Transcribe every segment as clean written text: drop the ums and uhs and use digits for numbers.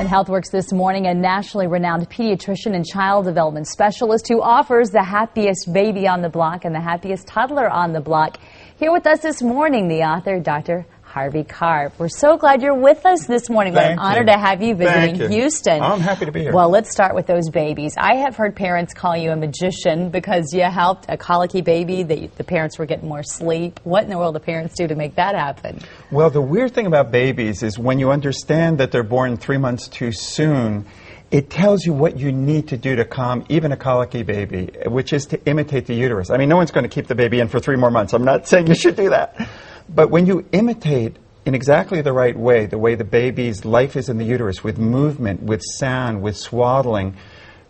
And HealthWorks this morning, a nationally renowned pediatrician and child development specialist who offers the happiest baby on the block and the happiest toddler on the block. Here with us this morning, the author, Dr. Harvey Karp. We're so glad you're with us this morning. What an honor to have you visiting Houston. I'm happy to be here. Well, let's start with those babies. I have heard parents call you a magician because you helped a colicky baby. The parents were getting more sleep. What in the world do parents do to make that happen? Well, the weird thing about babies is when you understand that they're born 3 months too soon, it tells you what you need to do to calm even a colicky baby, which is to imitate the uterus. I mean, no one's going to keep the baby in for 3 more months. I'm not saying you should do that. But when you imitate in exactly the right way, the way the baby's life is in the uterus, with movement, with sound, with swaddling,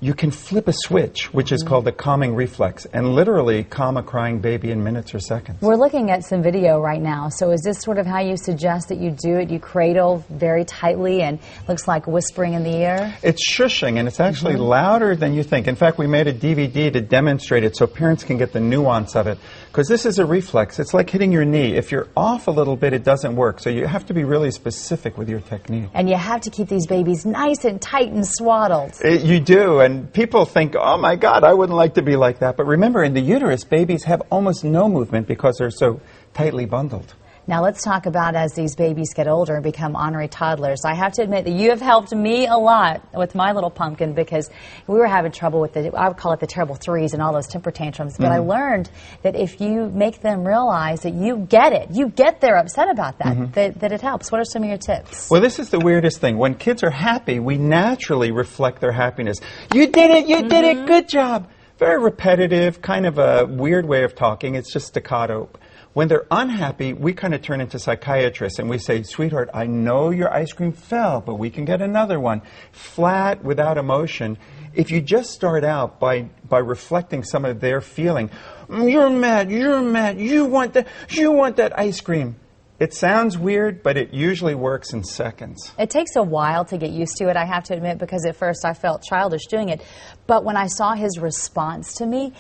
you can flip a switch, which is called the calming reflex, and literally calm a crying baby in minutes or seconds. We're looking at some video right now. So is this sort of how you suggest that you do it? You cradle very tightly and looks like whispering in the ear? It's shushing, and it's actually louder than you think. In fact, we made a DVD to demonstrate it so parents can get the nuance of it. Because this is a reflex. It's like hitting your knee. If you're off a little bit, it doesn't work. So you have to be really specific with your technique. And you have to keep these babies nice and tight and swaddled. You do, and people think, oh my God, I wouldn't like to be like that. But remember, in the uterus, babies have almost no movement because they're so tightly bundled. Now let's talk about as these babies get older and become ornery toddlers. I have to admit that you have helped me a lot with my little pumpkin because we were having trouble with I would call it the terrible threes and all those temper tantrums. But I learned that if you make them realize that you get it, you get they're upset about that, that it helps. What are some of your tips? Well, this is the weirdest thing. When kids are happy, we naturally reflect their happiness. You did it, you did it, good job. Very repetitive, kind of a weird way of talking. It's just staccato. When they're unhappy, we kind of turn into psychiatrists and we say, sweetheart, I know your ice cream fell, but we can get another one. Flat, without emotion. If you just start out by reflecting some of their feeling, you're mad, you want that ice cream. It sounds weird, but it usually works in seconds. It takes a while to get used to it, I have to admit, because at first I felt childish doing it. But when I saw his response to me,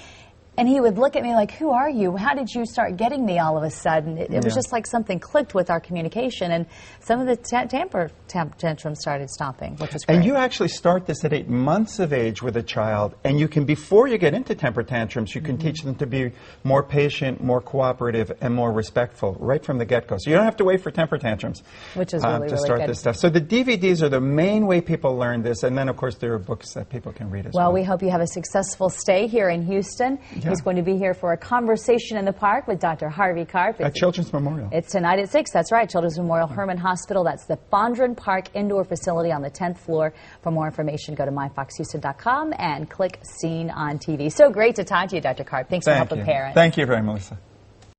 and he would look at me like, who are you? How did you start getting me all of a sudden? It was just like something clicked with our communication, and some of the temper tantrums started stopping, which was great. And you actually start this at 8 months of age with a child, and you can, before you get into temper tantrums, you can teach them to be more patient, more cooperative, and more respectful right from the get-go. So you don't have to wait for temper tantrums which is really, to start good. This stuff. So the DVDs are the main way people learn this, and then, of course, there are books that people can read as well. Well, we hope you have a successful stay here in Houston. He's going to be here for a conversation in the park with Dr. Harvey Karp. At Children's Memorial. It's tonight at 6. That's right, Children's Memorial Herman Hospital. That's the Fondren Park Indoor Facility on the 10th floor. For more information, go to myfoxhouston.com and click Seen on TV. So great to talk to you, Dr. Karp. Thanks for helping parents. Thank you very much, Melissa.